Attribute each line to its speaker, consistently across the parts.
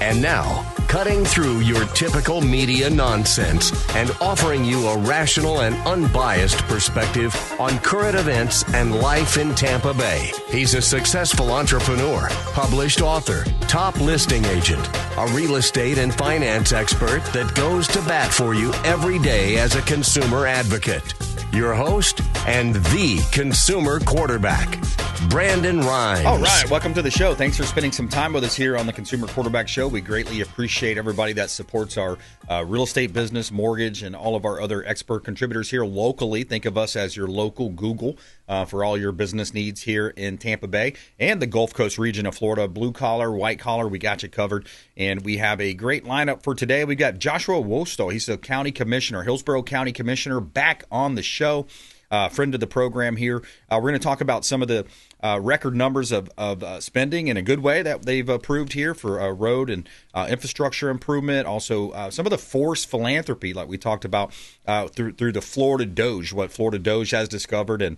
Speaker 1: And now, cutting through your typical media nonsense and offering you a rational and unbiased perspective on current events and life in Tampa Bay. He's a successful entrepreneur, published author, top listing agent, a real estate and finance expert that goes to bat for you every day as a consumer advocate. Your host and the consumer quarterback, Brandon Rimes.
Speaker 2: All right, welcome to the show. Thanks for spending some time with us here on the Consumer Quarterback Show. We greatly appreciate everybody that supports our real estate business, mortgage, and all of our other expert contributors here locally. Think of us as your local Google for all your business needs here in Tampa Bay and the Gulf Coast region of Florida. Blue collar, white collar, we got you covered. And we have a great lineup for today. We got Joshua Wostal. He's the county commissioner, Hillsborough County Commissioner, back on the show. Friend of the program here. We're going to talk about some of the record numbers of spending in a good way that they've approved here for road and infrastructure improvement. Also, some of the forced philanthropy, like we talked about through the Florida DOGE, what Florida DOGE has discovered and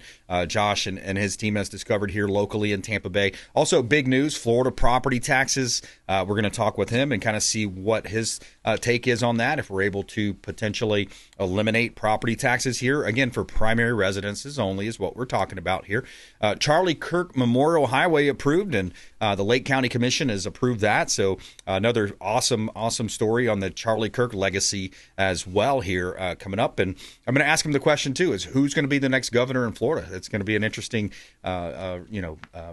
Speaker 2: Josh and his team has discovered here locally in Tampa Bay. Also, big news, Florida property taxes. We're going to talk with him and kind of see what his take is on that, if we're able to potentially eliminate property taxes here. Again, for primary residences only is what we're talking about here. Charlie Kirk Memorial Highway approved, and the Lake County Commission has approved that. So another awesome story on the Charlie Kirk legacy as well here coming up. And I'm going to ask him the question too: is who's going to be the next governor in Florida? It's going to be an interesting,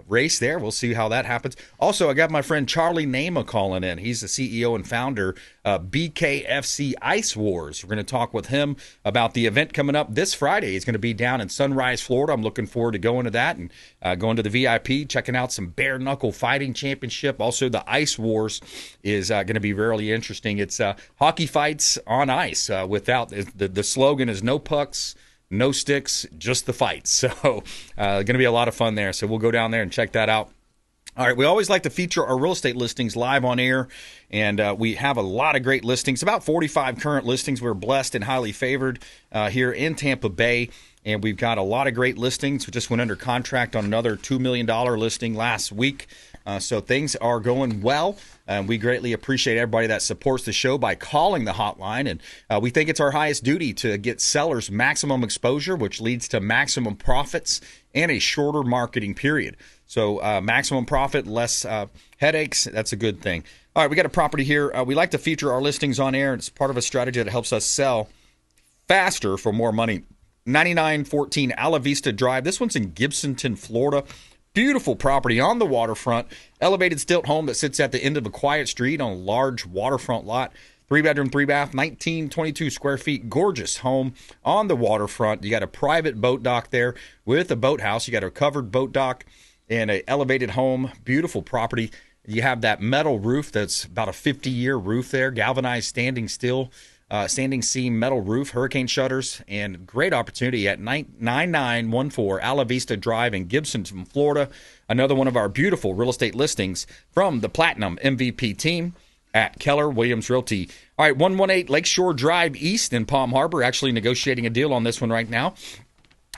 Speaker 2: race there. We'll see how that happens. Also, I got my friend Charlie Nama calling in. He's the CEO and founder BKFC Ice Wars. We're going to talk with him about the event coming up this Friday. He's going to be down in Sunrise, Florida. I'm looking forward to going to that and going to the VIP, checking out some bare knuckle fighting championship. Also, the Ice Wars is going to be really interesting. It's hockey fights on ice. Without the slogan is no pucks, no sticks, just the fights. So going to be a lot of fun there. So we'll go down there and check that out. All right, we always like to feature our real estate listings live on air, and we have a lot of great listings, about 45 current listings. We're blessed and highly favored here in Tampa Bay, and we've got a lot of great listings. We just went under contract on another $2 million listing last week, so things are going well. And we greatly appreciate everybody that supports the show by calling the hotline. And we think it's our highest duty to get sellers maximum exposure, which leads to maximum profits and a shorter marketing period. So maximum profit, less headaches. That's a good thing. All right, we got a property here. We like to feature our listings on air. It's part of a strategy that helps us sell faster for more money. 9914 Ala Vista Drive. This one's in Gibsonton, Florida. Beautiful property on the waterfront. Elevated stilt home that sits at the end of a quiet street on a large waterfront lot. 3-bedroom, 3-bath, 1922 square feet. Gorgeous home on the waterfront. You got a private boat dock there with a boathouse. You got a covered boat dock and an elevated home. Beautiful property. You have that metal roof that's about a 50-year roof there. Galvanized standing seam metal roof, hurricane shutters, and great opportunity at 9914 Ala Vista Drive in Gibsonton, Florida. Another one of our beautiful real estate listings from the Platinum MVP team at Keller Williams Realty. All right, 118 Lakeshore Drive East in Palm Harbor. Actually negotiating a deal on this one right now.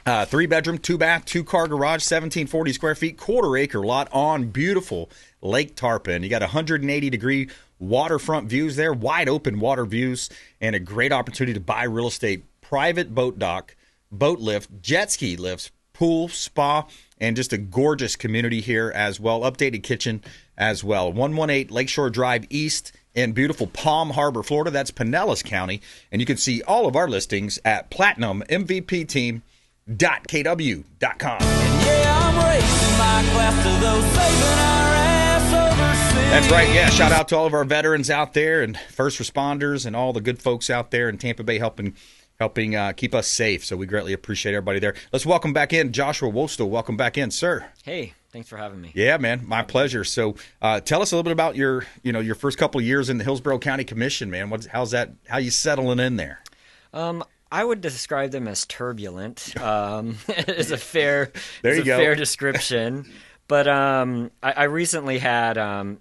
Speaker 2: 3-bedroom, 2-bath, 2-car garage, 1740 square feet, quarter-acre lot on beautiful Lake Tarpon. You got 180-degree waterfront views there, wide open water views, and a great opportunity to buy real estate. Private boat dock, boat lift, jet ski lifts, pool, spa, and just a gorgeous community here as well. Updated kitchen as well. 118 Lakeshore Drive East in beautiful Palm Harbor, Florida. That's Pinellas County. And you can see all of our listings at platinummvpteam.kw.com.
Speaker 3: Yeah, I'm racing my class to those saving our ass overseas.
Speaker 2: That's right. Yeah, shout out to all of our veterans out there and first responders and all the good folks out there in Tampa Bay helping keep us safe. So we greatly appreciate everybody there. Let's welcome back in Joshua Wostal. Welcome back in, sir.
Speaker 4: Hey, thanks for having me.
Speaker 2: Yeah, man, my pleasure. So tell us a little bit about your first couple of years in the Hillsborough County Commission, man. How you settling in there?
Speaker 4: I would describe them as turbulent. Is a fair fair description. But I recently had I'm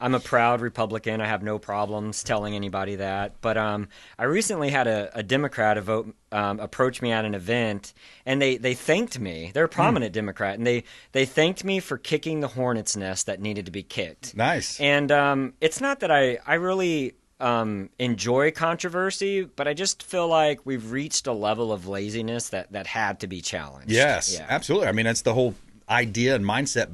Speaker 4: I'm a proud Republican. I have no problems telling anybody that. But I recently had a Democrat approach me at an event, and they thanked me. They're a prominent Democrat, and they thanked me for kicking the hornet's nest that needed to be kicked.
Speaker 2: Nice.
Speaker 4: And it's not that I really enjoy controversy, but I just feel like we've reached a level of laziness that had to be challenged.
Speaker 2: Yes,
Speaker 4: yeah.
Speaker 2: absolutely. I mean, that's the whole idea and mindset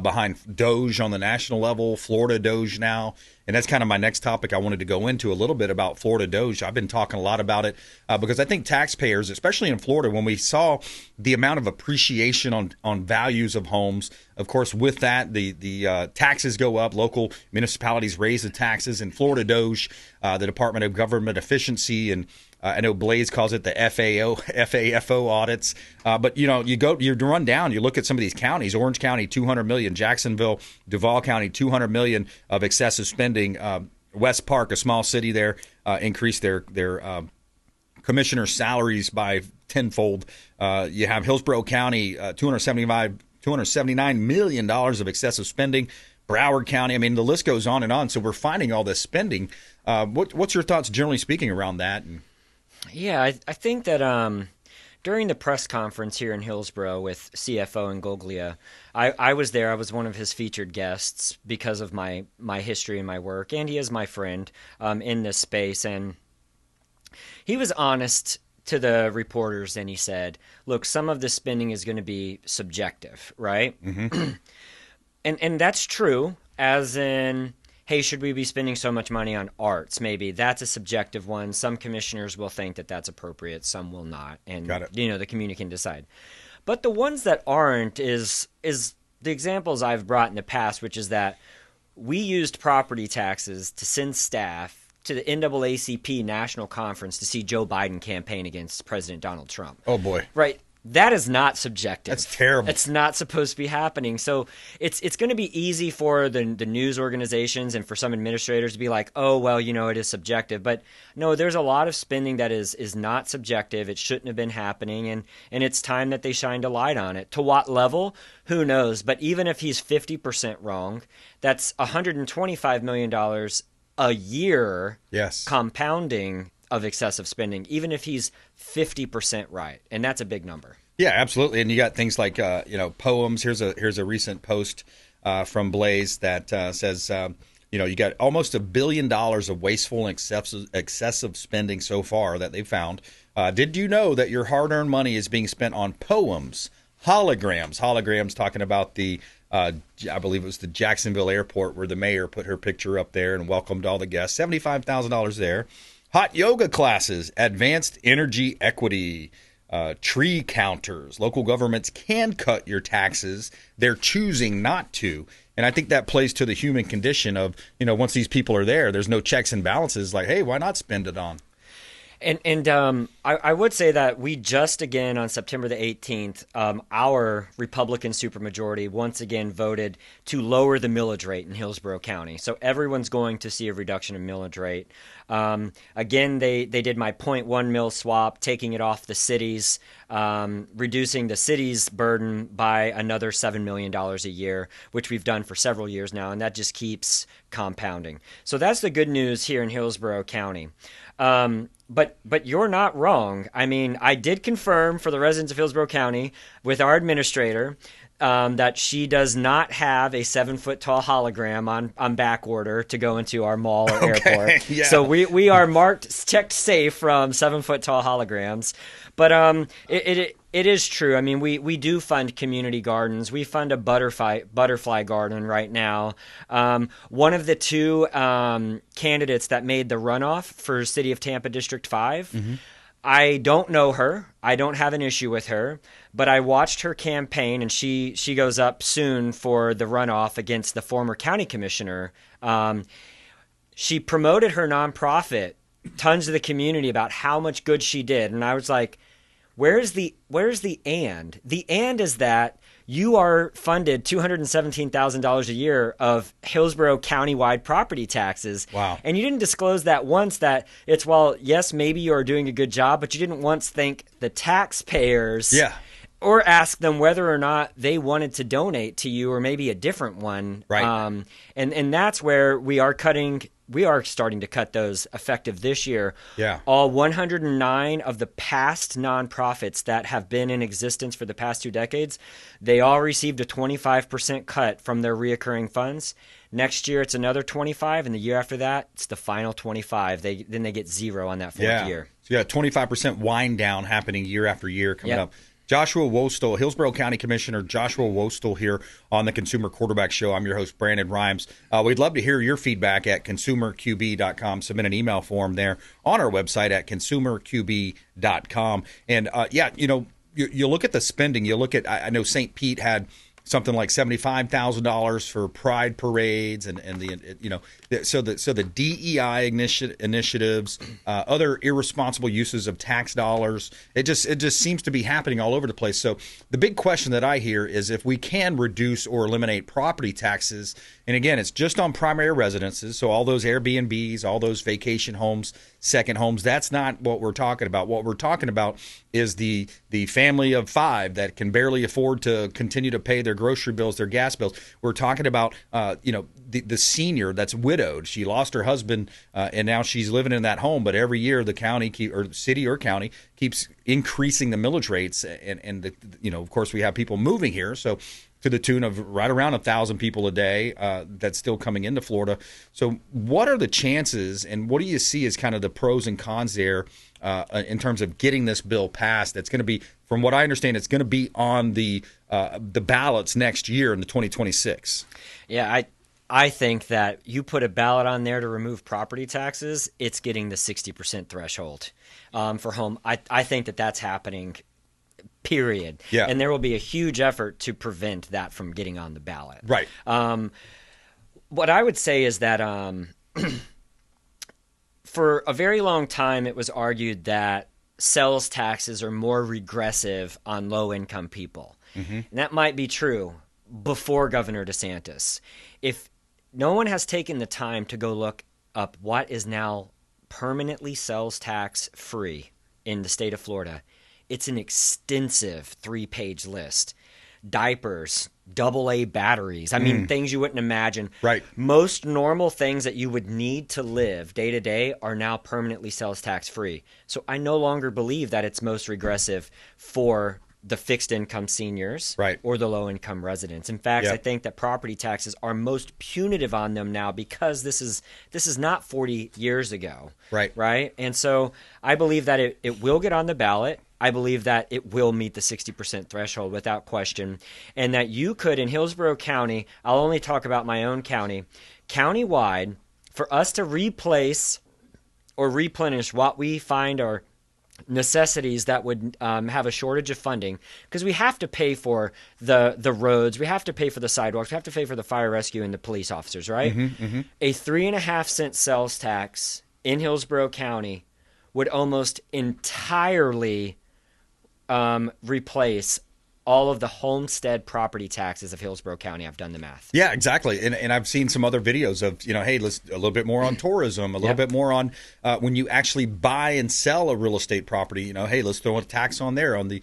Speaker 2: behind DOGE on the national level, Florida DOGE now. And that's kind of my next topic I wanted to go into a little bit about Florida DOGE. I've been talking a lot about it because I think taxpayers, especially in Florida, when we saw the amount of appreciation on values of homes, of course, with that, the taxes go up. Local municipalities raise the taxes. And Florida DOGE, the Department of Government Efficiency, and I know Blaze calls it the FAFO audits. But, you run down, you look at some of these counties, Orange County, $200 million, Jacksonville, Duval County, $200 million of excessive spending. West Park, a small city there, increased their commissioner salaries by tenfold. You have Hillsborough County, $279 million of excessive spending. Broward County, I mean, the list goes on and on. So we're finding all this spending. What's your thoughts, generally speaking, around that?
Speaker 4: Yeah, I think that during the press conference here in Hillsborough with CFO and Goglia, I was there. I was one of his featured guests because of my history and my work, and he is my friend in this space. And he was honest to the reporters, and he said, look, some of the spending is going to be subjective, right? Mm-hmm. and that's true, as in, hey, should we be spending so much money on arts? Maybe that's a subjective one. Some commissioners will think that that's appropriate. Some will not. And, the community can decide. But the ones that aren't is the examples I've brought in the past, which is that we used property taxes to send staff to the NAACP National Conference to see Joe Biden campaign against President Donald Trump.
Speaker 2: Oh, boy.
Speaker 4: Right. That is not subjective.
Speaker 2: That's terrible.
Speaker 4: It's not supposed to be happening. So it's going to be easy for the news organizations and for some administrators to be like, oh, well, it is subjective. But no, there's a lot of spending that is not subjective. It shouldn't have been happening. And it's time that they shined a light on it. To what level? Who knows? But even if he's 50% wrong, that's $125 million a year compounding of excessive spending, even if he's 50% right. And that's a big number.
Speaker 2: Yeah, absolutely. And you got things like, poems. Here's a recent post from Blaze that says, you got almost $1 billion of wasteful and excessive spending so far that they found. Did you know that your hard-earned money is being spent on poems, holograms talking about the, I believe it was the Jacksonville airport where the mayor put her picture up there and welcomed all the guests, $75,000 there. Hot yoga classes, advanced energy equity, tree counters. Local governments can cut your taxes. They're choosing not to. And I think that plays to the human condition of, once these people are there, there's no checks and balances. Like, hey, why not spend it on?
Speaker 4: And I would say that we just again on September the 18th, our Republican supermajority once again voted to lower the millage rate in Hillsborough County. So everyone's going to see a reduction in millage rate. Again, they did my 0.1 mil swap, taking it off the cities, reducing the city's burden by another $7 million a year, which we've done for several years now, and that just keeps compounding. So that's the good news here in Hillsborough County. But you're not wrong. I mean, I did confirm for the residents of Hillsborough County with our administrator that she does not have a 7-foot-tall hologram on back order to go into our mall or airport.
Speaker 2: Yeah.
Speaker 4: So we are checked safe from 7-foot-tall holograms. But it is true. I mean, we do fund community gardens. We fund a butterfly garden right now. One of the two candidates that made the runoff for City of Tampa District 5, mm-hmm. I don't know her. I don't have an issue with her. But I watched her campaign, and she goes up soon for the runoff against the former county commissioner. She promoted her nonprofit tons to the community about how much good she did. And I was like, where's the and? The and is that you are funded $217,000 a year of Hillsborough County-wide property taxes.
Speaker 2: Wow.
Speaker 4: And you didn't disclose that once, that it's, well, yes, maybe you are doing a good job, but you didn't once thank the taxpayers or ask them whether or not they wanted to donate to you or maybe a different one.
Speaker 2: Right.
Speaker 4: And that's where we are starting to cut those effective this year.
Speaker 2: Yeah.
Speaker 4: All 109 of the past nonprofits that have been in existence for the past 2 decades, they all received a 25% cut from their reoccurring funds. Next year, it's another 25, and the year after that, it's the final 25. Then they get zero on that fourth year.
Speaker 2: So you got 25% wind down happening year after year coming up. Joshua Wostal, Hillsborough County Commissioner Joshua Wostal here on the Consumer Quarterback Show. I'm your host, Brandon Rimes. We'd love to hear your feedback at consumerqb.com. Submit an email form there on our website at consumerqb.com. And, you look at the spending. You look at, I know St. Pete had something like $75,000 for pride parades and the DEI initiatives, other irresponsible uses of tax dollars. It just seems to be happening all over the place. So the big question that I hear is if we can reduce or eliminate property taxes, and again, it's just on primary residences, so all those Airbnbs, all those vacation homes, second homes, that's not what we're talking about. What we're talking about is the family of 5 that can barely afford to continue to pay their grocery bills, their gas bills. We're talking about the senior that's widowed. She lost her husband, and now she's living in that home. But every year, the county or city or county keeps increasing the millage rates, and of course, we have people moving here, so to the tune of right around 1,000 people a day that's still coming into Florida. So what are the chances, and what do you see as kind of the pros and cons there in terms of getting this bill passed? That's going to be, from what I understand, it's going to be on the ballots next year in the 2026.
Speaker 4: Yeah, I think that you put a ballot on there to remove property taxes, it's getting the 60% threshold for home. I think that's happening, period.
Speaker 2: Yeah.
Speaker 4: And there will be a huge effort to prevent that from getting on the ballot.
Speaker 2: Right.
Speaker 4: What I would say is that for a very long time, it was argued that sales taxes are more regressive on low-income people. Mm-hmm. And that might be true before Governor DeSantis. If no one has taken the time to go look up what is now permanently sales tax free in the state of Florida, it's an extensive 3-page list. Diapers, AA batteries. I mean, things you wouldn't imagine.
Speaker 2: Right.
Speaker 4: Most normal things that you would need to live day to day are now permanently sales tax free. So I no longer believe that it's most regressive for the fixed income seniors,
Speaker 2: right,
Speaker 4: or the low income residents. In fact, I think that property taxes are most punitive on them now because this is not 40 years ago. Right. And so I believe that it will get on the ballot. I believe that it will meet the 60% threshold without question, and that you could, in Hillsborough County, I'll only talk about my own county, countywide, for us to replace or replenish what we find are necessities that would have a shortage of funding, because we have to pay for the roads, we have to pay for the sidewalks, we have to pay for the fire rescue and the police officers, right? A 3.5-cent sales tax in Hillsborough County would almost entirely replace all of the homestead property taxes of Hillsborough County. I've done the math.
Speaker 2: Yeah, exactly. And I've seen some other videos of, hey, let's a little bit more on tourism, a little bit more on when you actually buy and sell a real estate property, hey, let's throw a tax on there on the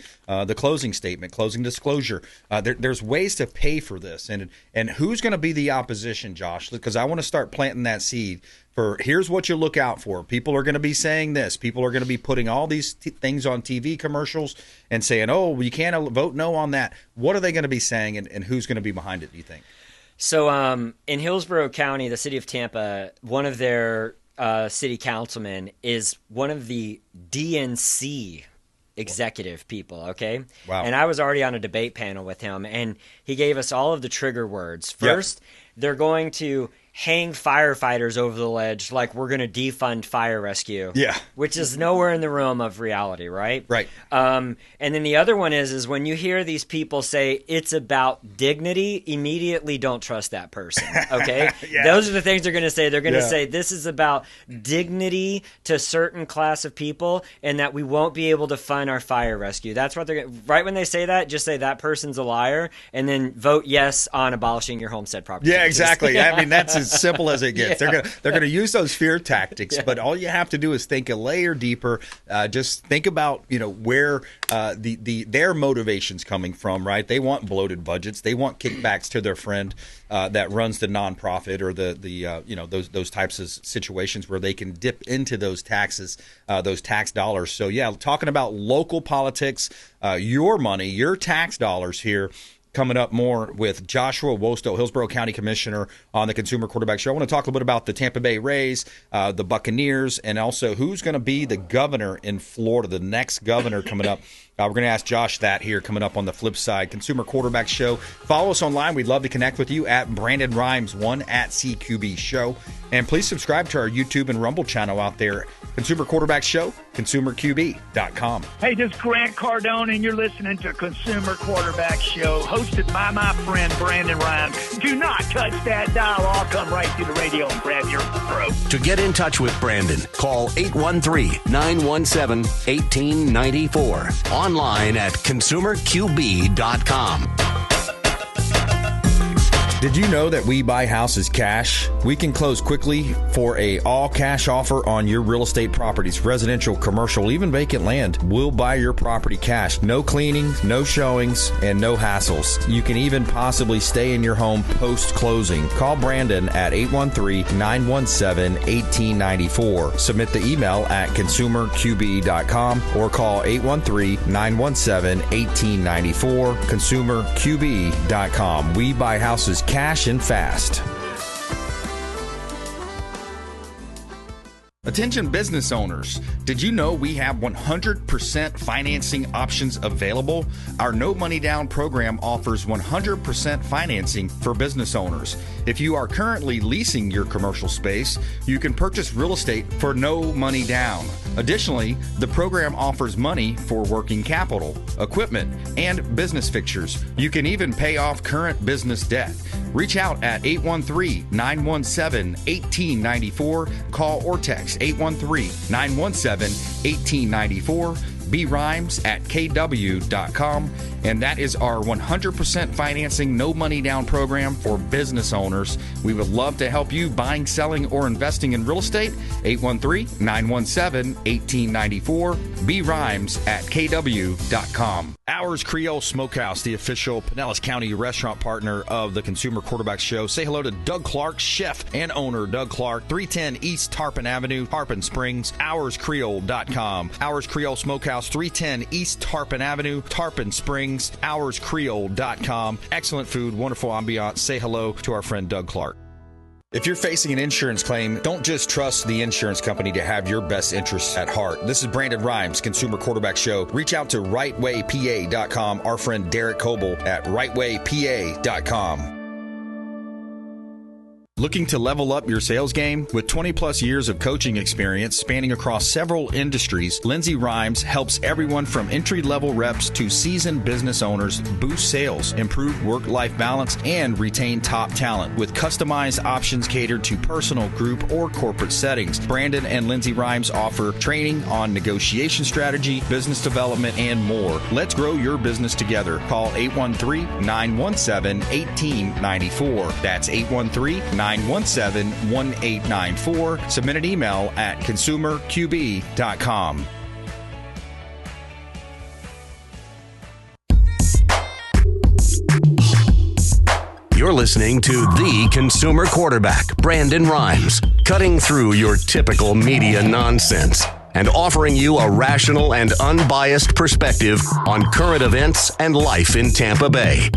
Speaker 2: closing statement, closing disclosure. There's ways to pay for this. And who's going to be the opposition, Josh? Because I want to start planting that seed. Here's what you look out for. People are going to be saying this. People are going to be putting all these things on TV commercials and saying, oh, you can't vote no on that. What are they going to be saying, and who's going to be behind it, do you think?
Speaker 4: So in Hillsborough County, the city of Tampa, one of their city councilmen is one of the DNC executive people, okay?
Speaker 2: Wow.
Speaker 4: And I was already on a debate panel with him, and he gave us all of the trigger words. First, they're going to hang firefighters over the ledge like we're going to defund fire rescue.
Speaker 2: Yeah.
Speaker 4: Which is nowhere in the realm of reality, right?
Speaker 2: Right.
Speaker 4: And then the other one is when you hear these people say it's about dignity, immediately don't trust that person, okay? Those are the things they're going to say. They're going to say this is about dignity to a certain class of people and that we won't be able to fund our fire rescue. That's what they're going to, right when they say that, just say that person's a liar and then vote yes on abolishing your homestead property.
Speaker 2: Yeah, exactly. I mean, that's as simple as it gets.
Speaker 4: Yeah.
Speaker 2: They're gonna use those fear tactics, but all you have to do is think a layer deeper. Just think about where their motivation's coming from. Right? They want bloated budgets. They want kickbacks to their friend that runs the nonprofit or those types of situations where they can dip into those taxes, those tax dollars. So yeah, talking about local politics, your money, your tax dollars here. Coming up more with Joshua Wostal, Hillsborough County Commissioner, on the Consumer Quarterback Show. I want to talk a little bit about the Tampa Bay Rays, the Buccaneers, and also who's going to be the governor in Florida, the next governor coming up. We're going to ask Josh that here coming up on the flip side. Consumer Quarterback Show. Follow us online. We'd love to connect with you at Brandon Rimes 1 at CQB Show. And please subscribe to our YouTube and Rumble channel out there. Consumer Quarterback Show, consumerqb.com.
Speaker 5: Hey, this is Grant Cardone, and you're listening to Consumer Quarterback Show, hosted by my friend Brandon Rimes. Do not touch that dial. I'll come right through the radio and grab your throat.
Speaker 1: To get in touch with Brandon, call 813-917-1894. Online at consumerqb.com.
Speaker 2: Did you know that we buy houses cash? We can close quickly for a all-cash offer on your real estate properties, residential, commercial, even vacant land. We'll buy your property cash. No cleaning, no showings, and no hassles. You can even possibly stay in your home post-closing. Call Brandon at 813-917-1894. Submit the email at consumerqb.com or call 813-917-1894. consumerqb.com. We buy houses cash and fast. Attention business owners, did you know we have 100% financing options available? Our no money down program offers 100% financing for business owners. If you are currently leasing your commercial space, you can purchase real estate for no money down. Additionally, the program offers money for working capital, equipment, and business fixtures. You can even pay off current business debt. Reach out at 813-917-1894. Call or text 813-917-1894. brimes at kw.com. And that is our 100% financing, no money down program for business owners. We would love to help you buying, selling, or investing in real estate. 813-917-1894. brimes at kw.com. Ours Creole Smokehouse, the official Pinellas County restaurant partner of the Consumer Quarterback Show. Say hello to Doug Clark, chef and owner Doug Clark, 310 East Tarpon Avenue, Tarpon Springs, ourscreole.com. Ours Creole Smokehouse, 310 East Tarpon Avenue, Tarpon Springs, ourscreole.com. Excellent food, wonderful ambiance. Say hello to our friend Doug Clark. If you're facing an insurance claim, don't just trust the insurance company to have your best interests at heart. This is Brandon Rimes, Consumer Quarterback Show. Reach out to rightwaypa.com. Our friend Derek Coble at rightwaypa.com. Looking to level up your sales game? With 20 plus years of coaching experience spanning across several industries, Lindsay Rimes helps everyone from entry-level reps to seasoned business owners boost sales, improve work-life balance, and retain top talent with customized options catered to personal, group, or corporate settings. Brandon and Lindsay Rimes offer training on negotiation strategy, business development, and more. Let's grow your business together. Call 813-917-1894. That's 813-917-1894. Submit an email at consumerqb.com.
Speaker 1: You're listening to the Consumer Quarterback, Brandon Rimes, cutting through your typical media nonsense and offering you a rational and unbiased perspective on current events and life in Tampa Bay.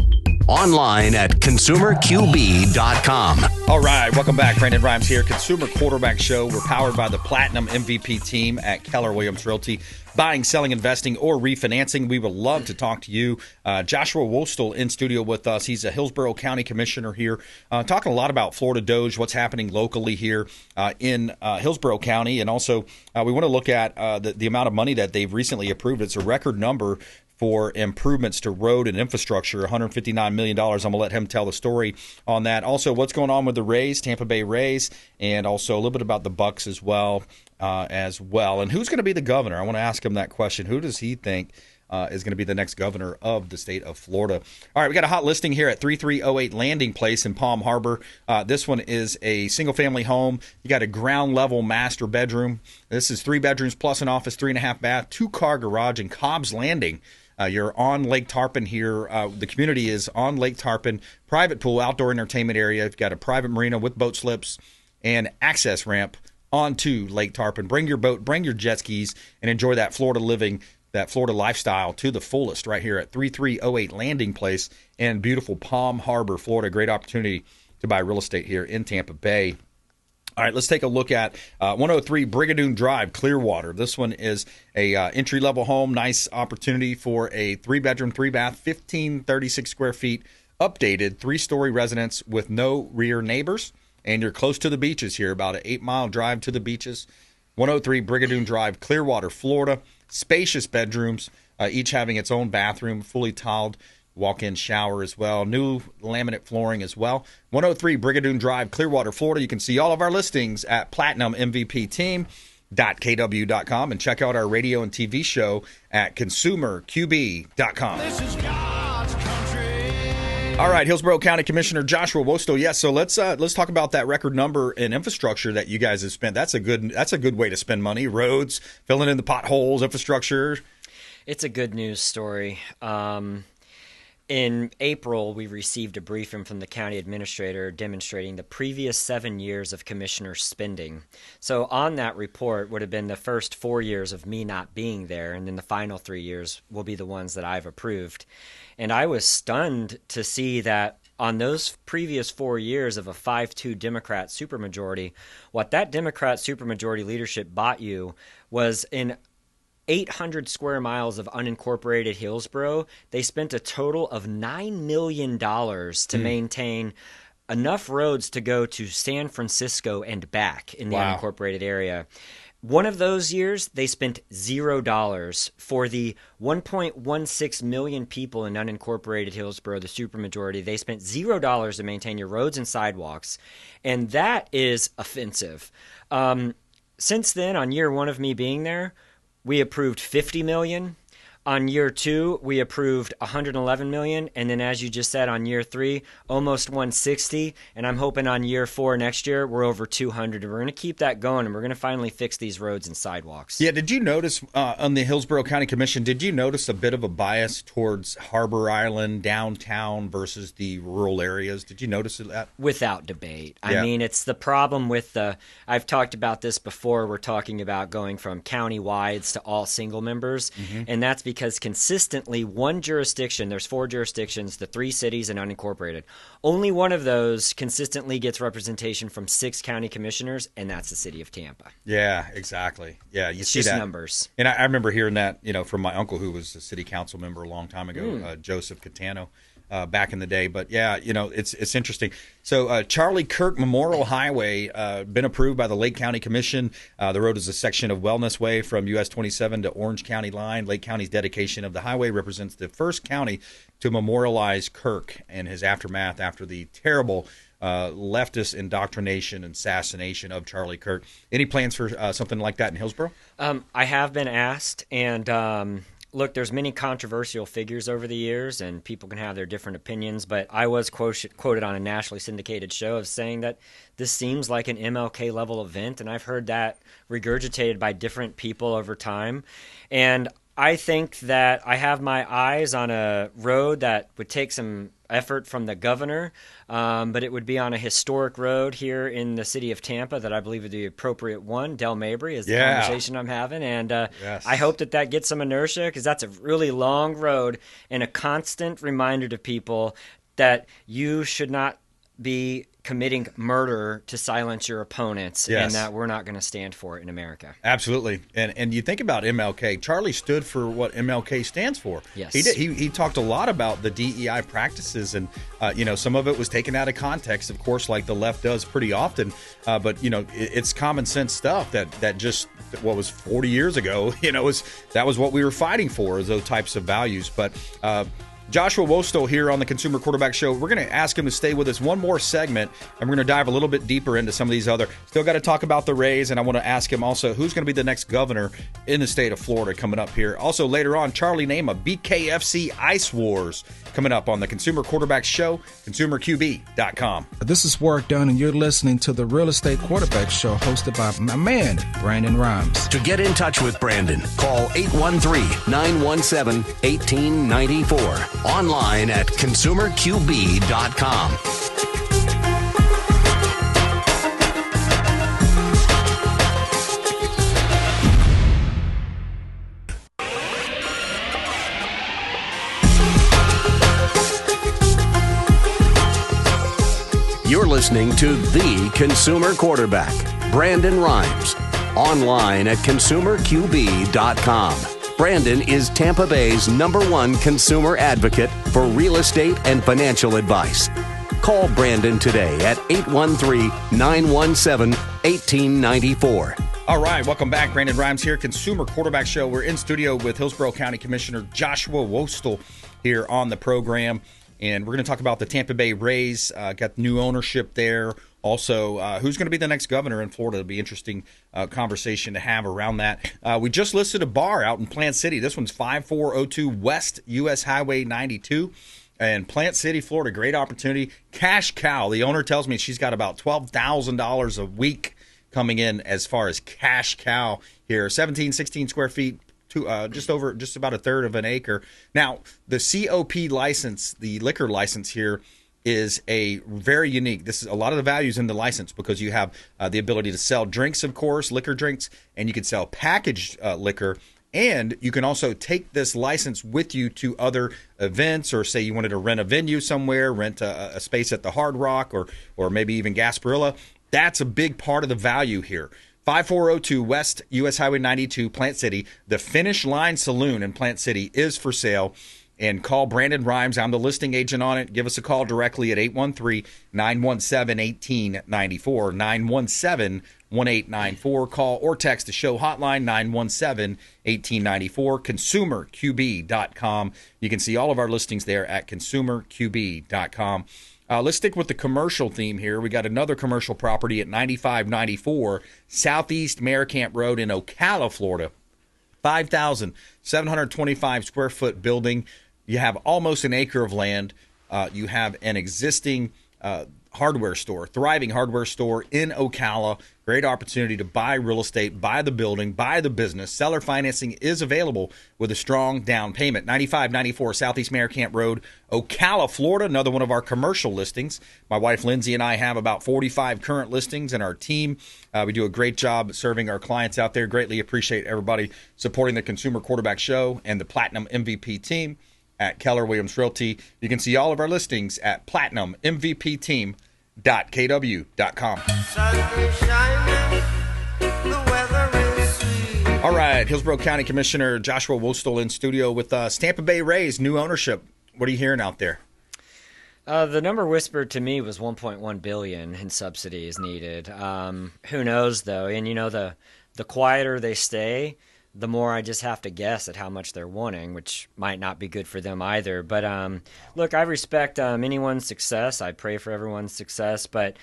Speaker 1: Online at consumerqb.com.
Speaker 2: All right, welcome back. Brandon Rimes here, Consumer Quarterback Show. We're powered by the Platinum MVP team at Keller Realty. Buying, selling, investing, or refinancing, we would love to talk to you. Joshua Wostal in studio with us. He's a Hillsborough County Commissioner here, talking a lot about Florida DOGE, what's happening locally here in Hillsborough County. And also, we want to look at the amount of money that they've recently approved. It's a record number for improvements to road and infrastructure, $159 million. I'm going to let him tell the story on that. Also, what's going on with the Rays, Tampa Bay Rays, and also a little bit about the Bucks as well. And who's going to be the governor? I want to ask him that question. Who does he think is going to be the next governor of the state of Florida. All right, we got a hot listing here at 3308 Landing Place in Palm Harbor. This one is a single-family home. You got a ground-level master bedroom. This is 3 bedrooms plus an office, 3.5 bath, 2-car garage in Cobb's Landing. You're on Lake Tarpon here. The community is on Lake Tarpon. Private pool, outdoor entertainment area. You've got a private marina with boat slips and access ramp onto Lake Tarpon. Bring your boat, bring your jet skis, and enjoy that Florida living, that Florida lifestyle to the fullest right here at 3308 Landing Place in beautiful Palm Harbor, Florida. Great opportunity to buy real estate here in Tampa Bay. All right, let's take a look at 103 Brigadoon Drive, Clearwater. This one is a entry-level home. Nice opportunity for a 3-bedroom, 3-bath, 1,536 square feet, updated 3-story residence with no rear neighbors. And you're close to the beaches here, about an 8-mile drive to the beaches. 103 Brigadoon Drive, Clearwater, Florida. Spacious bedrooms, each having its own bathroom, fully tiled walk-in shower as well. New laminate flooring as well. 103 Brigadoon Drive, Clearwater, Florida. You can see all of our listings at platinummvpteam.kw.com and check out our radio and TV show at consumerqb.com.
Speaker 3: This is God's country.
Speaker 2: All right, Hillsborough County Commissioner Joshua Wostal. Yes, so let's talk about that record number in infrastructure that you guys have spent. That's a good way to spend money. Roads, filling in the potholes, infrastructure.
Speaker 4: It's a good news story. In April, we received a briefing from the county administrator demonstrating the previous 7 years of commissioner spending. So on that report would have been the first 4 years of me not being there, and then the final 3 years will be the ones that I've approved. And I was stunned to see that on those previous 4 years of a 5-2 Democrat supermajority, what that Democrat supermajority leadership bought you was in 800 square miles of unincorporated Hillsborough. They spent a total of $9 million to maintain enough roads to go to San Francisco and back in the unincorporated area. One of those years, they spent $0 for the 1.16 million people in unincorporated Hillsborough, the supermajority. They spent $0 to maintain your roads and sidewalks, and that is offensive. Since then, on year one of me being there, we approved $50 million. On year 2, we approved $111 million. And then, as you just said, on year 3, almost $160. And I'm hoping on year 4 next year, we're over $200. And we're going to keep that going, and we're going to finally fix these roads and sidewalks.
Speaker 2: Yeah, did you notice on the Hillsborough County Commission, did you notice a bit of a bias towards Harbor Island, downtown versus the rural areas? Did you notice that?
Speaker 4: Without debate. I mean, it's the problem with I've talked about this before. We're talking about going from county-wides to all single members. And that's because consistently one jurisdiction, there's 4 jurisdictions, the 3 cities and unincorporated, only one of those consistently gets representation from 6 county commissioners, and that's the city of Tampa.
Speaker 2: Yeah, exactly. Yeah, you see
Speaker 4: just
Speaker 2: that.
Speaker 4: Numbers.
Speaker 2: And I remember hearing that, from my uncle who was a city council member a long time ago, Joseph Catano. Back in the day. But yeah, it's interesting. So Charlie Kirk Memorial Highway been approved by the Lake County Commission. The road is a section of Wellness Way from US 27 to Orange County line. Lake County's dedication of the highway represents the first county to memorialize Kirk and his aftermath after the terrible leftist indoctrination and assassination of Charlie Kirk. Any plans for something like that in Hillsborough?
Speaker 4: I have been asked, and look, there's many controversial figures over the years, and people can have their different opinions, but I was quoted on a nationally syndicated show of saying that this seems like an MLK-level event, and I've heard that regurgitated by different people over time. And I think that I have my eyes on a road that would take some effort from the governor, but it would be on a historic road here in the city of Tampa that I believe would be the appropriate one. Del Mabry is the conversation I'm having, and
Speaker 2: yes.
Speaker 4: I hope that gets some inertia, because that's a really long road and a constant reminder to people that you should not be committing murder to silence your opponents,
Speaker 2: yes.
Speaker 4: and that we're not going to stand for it in America.
Speaker 2: Absolutely. And you think about MLK. Charlie stood for what MLK stands for.
Speaker 4: Yes.
Speaker 2: He did. He talked a lot about the DEI practices, and some of it was taken out of context, of course, like the left does pretty often. But it's common sense stuff that just what was 40 years ago, that was what we were fighting for, those types of values. But Joshua Wostal here on the Consumer Quarterback Show. We're going to ask him to stay with us one more segment, and we're going to dive a little bit deeper into some of these other. Still got to talk about the Rays, and I want to ask him also who's going to be the next governor in the state of Florida coming up here. Also later on, Charlie Nama, BKFC Ice Wars, coming up on the Consumer Quarterback Show, ConsumerQB.com.
Speaker 6: This is Work Done, and you're listening to the Real Estate Quarterback Show hosted by my man, Brandon Rimes.
Speaker 1: To get in touch with Brandon, call 813-917-1894. Online at ConsumerQB.com. You're listening to The Consumer Quarterback, Brandon Rimes. Online at ConsumerQB.com. Brandon is Tampa Bay's #1 consumer advocate for real estate and financial advice. Call Brandon today at 813-917-1894.
Speaker 2: All right, welcome back. Brandon Rimes here, Consumer Quarterback Show. We're in studio with Hillsborough County Commissioner Joshua Wostal here on the program. And we're going to talk about the Tampa Bay Rays. Got new ownership there. Also, who's going to be the next governor in Florida? It'll be an interesting conversation to have around that. We just listed a bar out in Plant City. This one's 5402 West US Highway 92 in Plant City, Florida. Great opportunity. Cash cow. The owner tells me she's got about $12,000 a week coming in as far as cash cow here. 16 square feet. Just about a third of an acre. Now, the COP license, the liquor license here, is a very unique. This is a lot of the values in the license because you have the ability to sell drinks, of course, liquor drinks, and you can sell packaged liquor. And you can also take this license with you to other events, or say you wanted to rent a venue somewhere, rent a space at the Hard Rock, or maybe even Gasparilla. That's a big part of the value here. 5402 West US Highway 92, Plant City. The Finish Line Saloon in Plant City is for sale. And call Brandon Rimes. I'm the listing agent on it. Give us a call directly at 813-917-1894, 917-1894. Call or text the show hotline, 917-1894, ConsumerQB.com. You can see all of our listings there at ConsumerQB.com. Let's stick with the commercial theme here. We got another commercial property at 9594 Southeast Maricamp Road in Ocala, Florida. 5,725 square foot building. You have almost an acre of land. You have an existing hardware store, thriving hardware store in Ocala. Great opportunity to buy real estate, buy the building, buy the business. Seller financing is available with a strong down payment. 9594 Southeast Maricamp Road, Ocala, Florida. Another one of our commercial listings. My wife Lindsay and I have about 45 current listings, and our team, we do a great job serving our clients out there. Greatly appreciate everybody supporting the Consumer Quarterback Show and the Platinum MVP team at Keller Williams Realty. You can see all of our listings at PlatinumMVPteam.kw.com. All right, Hillsborough County Commissioner Joshua Wostal in studio with us. Tampa Bay Rays, new ownership. What are you hearing out there?
Speaker 4: The number whispered to me was $1.1 billion in subsidies needed. Who knows, though? And, you know, the quieter they stay, the more I just have to guess at how much they're wanting, which might not be good for them either. But look, I respect anyone's success. I pray for everyone's success, but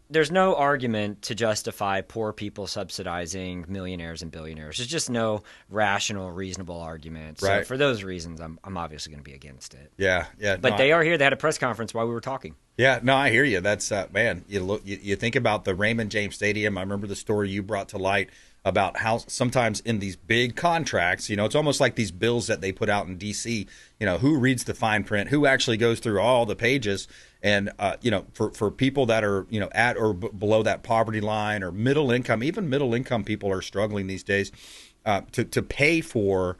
Speaker 4: there's no argument to justify poor people subsidizing millionaires and billionaires. There's just no rational, reasonable argument. So
Speaker 2: right.
Speaker 4: For those reasons, I'm obviously going to be against it.
Speaker 2: Yeah.
Speaker 4: But they are here. They had a press conference while we were talking.
Speaker 2: Yeah, no, I hear you. That's man. You think about the Raymond James Stadium. I remember the story you brought to light about how sometimes in these big contracts, you know, it's almost like these bills that they put out in D.C., you know, who reads the fine print, who actually goes through all the pages. And, you know, for people that are, you know, at or below that poverty line or middle income, even middle income people are struggling these days to pay for,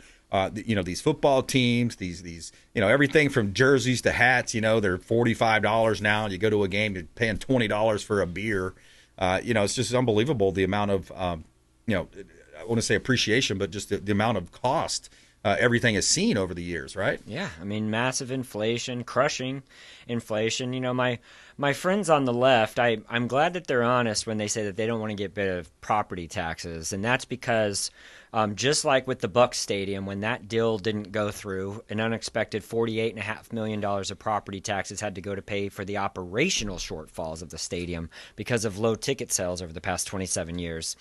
Speaker 2: you know, these football teams, these, you know, everything from jerseys to hats. You know, they're $45 now. You go to a game, you're paying $20 for a beer. You know, it's just unbelievable the amount of, you know, I want to say appreciation, but just the amount of cost everything has seen over the years, right?
Speaker 4: Yeah, I mean, massive inflation, crushing inflation. You know, my friends on the left, I'm glad that they're honest when they say that they don't want to get rid of property taxes, and that's because just like with the Bucs Stadium, when that deal didn't go through, an unexpected $48.5 million of property taxes had to go to pay for the operational shortfalls of the stadium because of low ticket sales over the past 27 years.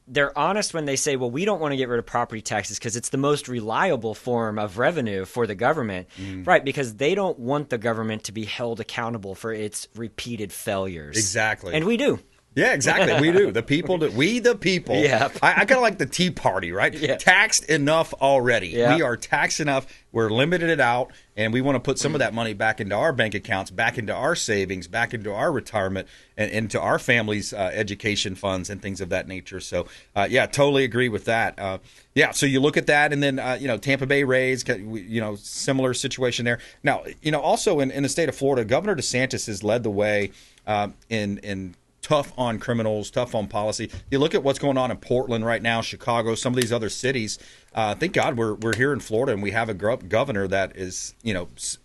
Speaker 4: They're honest when they say, well, we don't want to get rid of property taxes because it's the most reliable form of revenue for the government, right? Because they don't want the government to be held accountable for its repeated failures.
Speaker 2: Exactly.
Speaker 4: And we do.
Speaker 2: Yeah, exactly. We do. The people. We the people.
Speaker 4: Yeah.
Speaker 2: I kind of like the Tea Party, right?
Speaker 4: Yeah.
Speaker 2: Taxed enough already.
Speaker 4: Yeah.
Speaker 2: We are taxed enough. We're limited it out, and we want to put some of that money back into our bank accounts, back into our savings, back into our retirement, and into our families' education funds and things of that nature. So, yeah, totally agree with that. Yeah, so you look at that, and then, Tampa Bay Rays, similar situation there. Now, also in the state of Florida, Governor DeSantis has led the way in tough on criminals, tough on policy. You look at what's going on in Portland right now, Chicago, some of these other cities. Thank God we're here in Florida and we have a governor that is,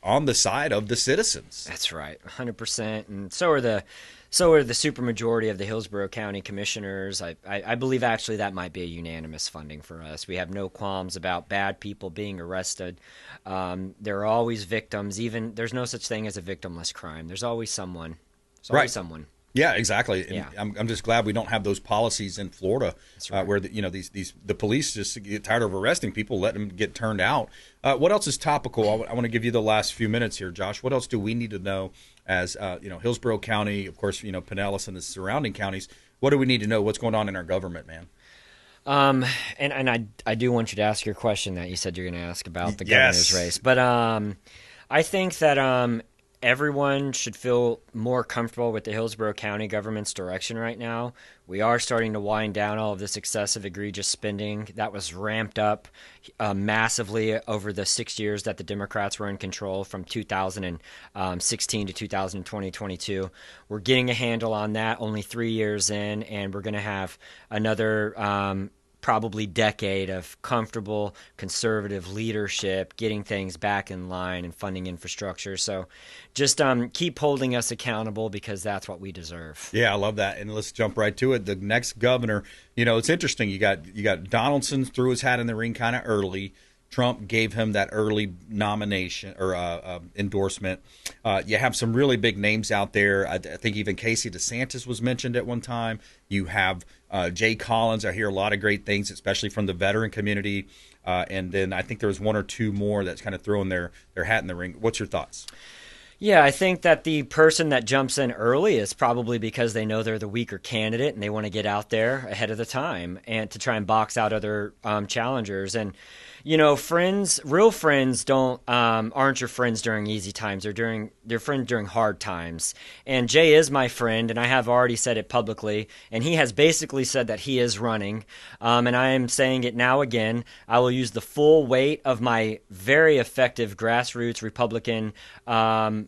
Speaker 2: on the side of the citizens.
Speaker 4: That's right, 100%. And so are the supermajority of the Hillsborough County Commissioners. I believe actually that might be a unanimous funding for us. We have no qualms about bad people being arrested. There are always victims. Even there's no such thing as a victimless crime. There's always someone. There's always someone.
Speaker 2: Yeah, exactly. And
Speaker 4: yeah.
Speaker 2: I'm just glad we don't have those policies in Florida, right. Where the police just get tired of arresting people, let them get turned out. What else is topical? I want to give you the last few minutes here, Josh. What else do we need to know as Hillsborough County, of course, Pinellas and the surrounding counties? What do we need to know? What's going on in our government, man?
Speaker 4: And I do want you to ask your question that you said you're going to ask about the governor's race, but I think that everyone should feel more comfortable with the Hillsborough County government's direction right now. We are starting to wind down all of this excessive, egregious spending that was ramped up massively over the 6 years that the Democrats were in control from 2016 to 2022. We're getting a handle on that only 3 years in, and we're going to have another probably decade of comfortable conservative leadership, getting things back in line and funding infrastructure. So just keep holding us accountable because that's what we deserve.
Speaker 2: Yeah, I love that. And let's jump right to it. The next governor, it's interesting. You got Donaldson threw his hat in the ring kind of early. Trump gave him that early nomination or endorsement. You have some really big names out there. I think even Casey DeSantis was mentioned at one time. You have Jay Collins. I hear a lot of great things, especially from the veteran community. And then I think there's one or two more that's kind of throwing their hat in the ring. What's your thoughts?
Speaker 4: Yeah, I think that the person that jumps in early is probably because they know they're the weaker candidate and they want to get out there ahead of the time and to try and box out other challengers. And real friends aren't your friends during easy times. They're friends during hard times. And Jay is my friend, and I have already said it publicly. And he has basically said that he is running. And I am saying it now again. I will use the full weight of my very effective grassroots Republican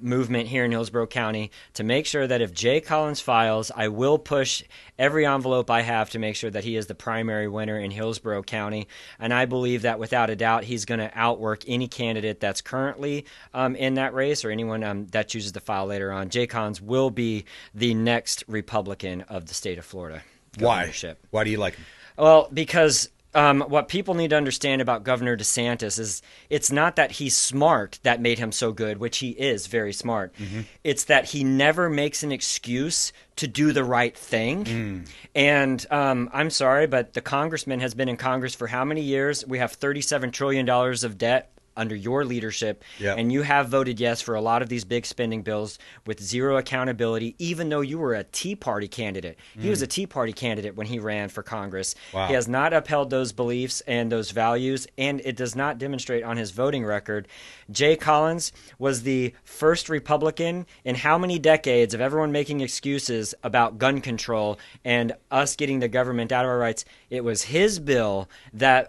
Speaker 4: movement here in Hillsborough County to make sure that if Jay Collins files, I will push every envelope I have to make sure that he is the primary winner in Hillsborough County. And I believe that without a doubt, he's going to outwork any candidate that's currently in that race or anyone that chooses to file later on. Jay Collins will be the next Republican of the state of Florida.
Speaker 2: Why? Why do you like him?
Speaker 4: Well, because what people need to understand about Governor DeSantis is it's not that he's smart that made him so good, which he is very smart. Mm-hmm. It's that he never makes an excuse to do the right thing. And I'm sorry, but the congressman has been in Congress for how many years? We have $37 trillion of debt under your leadership, and you have voted yes for a lot of these big spending bills with zero accountability, even though you were a Tea Party candidate. He was a Tea Party candidate when he ran for Congress. Wow. He has not upheld those beliefs and those values, and it does not demonstrate on his voting record. Jay Collins was the first Republican in how many decades of everyone making excuses about gun control and us getting the government out of our rights. It was his bill that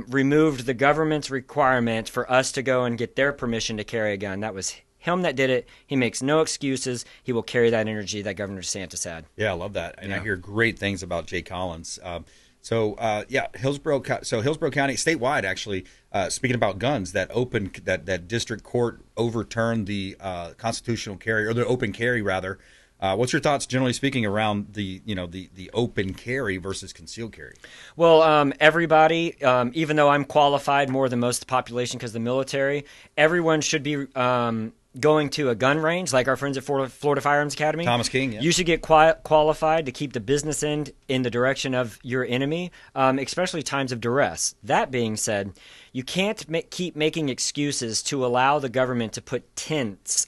Speaker 4: removed the government's requirement for us to go and get their permission to carry a gun. That was him that did it. He makes no excuses. He will carry that energy that Governor DeSantis had.
Speaker 2: Yeah, I love that. And I hear great things about Jay Collins. So Hillsborough County statewide actually. Speaking about guns, that district court overturned the constitutional carry, or the open carry rather. What's your thoughts, generally speaking, around the open carry versus concealed carry?
Speaker 4: Well, everybody, even though I'm qualified more than most of the population because of the military, everyone should be going to a gun range, like our friends at Florida Firearms Academy.
Speaker 2: Thomas King, yeah.
Speaker 4: You should get qualified to keep the business end in the direction of your enemy, especially times of duress. That being said, you can't keep making excuses to allow the government to put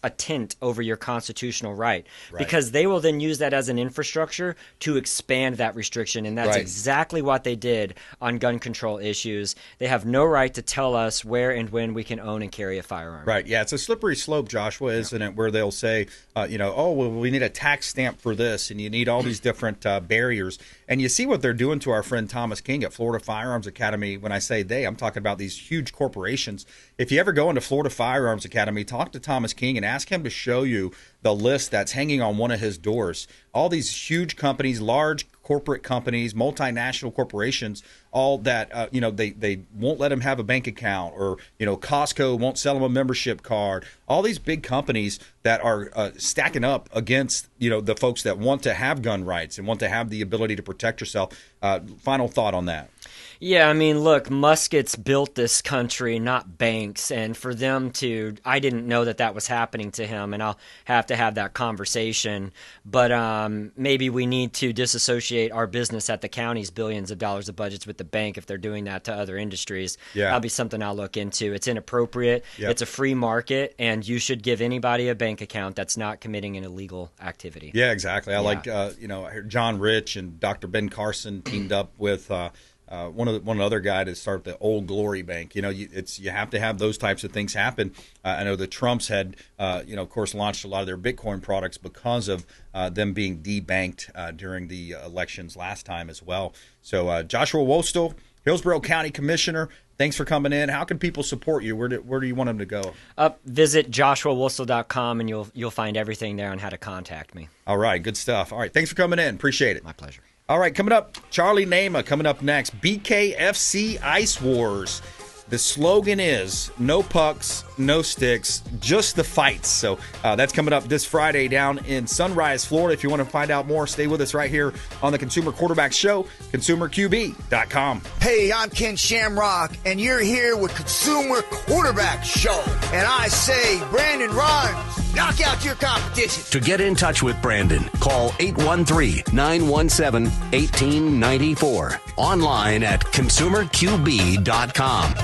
Speaker 4: a tent over your constitutional right, because they will then use that as an infrastructure to expand that restriction, and that's exactly what they did on gun control issues. They have no right to tell us where and when we can own and carry a firearm.
Speaker 2: Right, yeah, it's a slippery slope, Joshua, isn't it, where they'll say, we need a tax stamp for this, and you need all these different barriers. And you see what they're doing to our friend Thomas King at Florida Firearms Academy. When I say they, I'm talking about these huge corporations. If you ever go into Florida Firearms Academy, talk to Thomas King and ask him to show you the list that's hanging on one of his doors. All these huge companies, large corporate companies, multinational corporations, all that, they won't let him have a bank account, or, Costco won't sell him a membership card. All these big companies that are stacking up against, the folks that want to have gun rights and want to have the ability to protect yourself. Final thought on that.
Speaker 4: Yeah, I mean, look, Muscat's built this country, not banks, and for them to, I didn't know that was happening to him, and I'll have to have that conversation, but maybe we need to disassociate our business at the county's billions of dollars of budgets with the bank if they're doing that to other industries. Yeah. That'll be something I'll look into. It's inappropriate. Yep. It's a free market, and you should give anybody a bank account that's not committing an illegal activity.
Speaker 2: Yeah, exactly. I like, I heard John Rich and Dr. Ben Carson teamed up with one other guy to start the Old Glory Bank. You have to have those types of things happen. I know the Trumps had, of course, launched a lot of their Bitcoin products because of them being debanked during the elections last time as well. So Joshua Wostal, Hillsborough County Commissioner, thanks for coming in. How can people support you? Where do you want them to go?
Speaker 4: Visit joshuawostal.com, and you'll find everything there on how to contact me.
Speaker 2: All right, good stuff. All right, thanks for coming in. Appreciate it.
Speaker 4: My pleasure.
Speaker 2: All right, coming up, Charlie Nama coming up next. BKFC Ice Wars. The slogan is no pucks, no sticks, just the fights. So that's coming up this Friday down in Sunrise, Florida. If you want to find out more, stay with us right here on the Consumer Quarterback Show, consumerqb.com.
Speaker 7: Hey, I'm Ken Shamrock, and you're here with Consumer Quarterback Show. And I say, Brandon Rimes, knock out your competition.
Speaker 1: To get in touch with Brandon, call 813-917-1894. Online at consumerqb.com.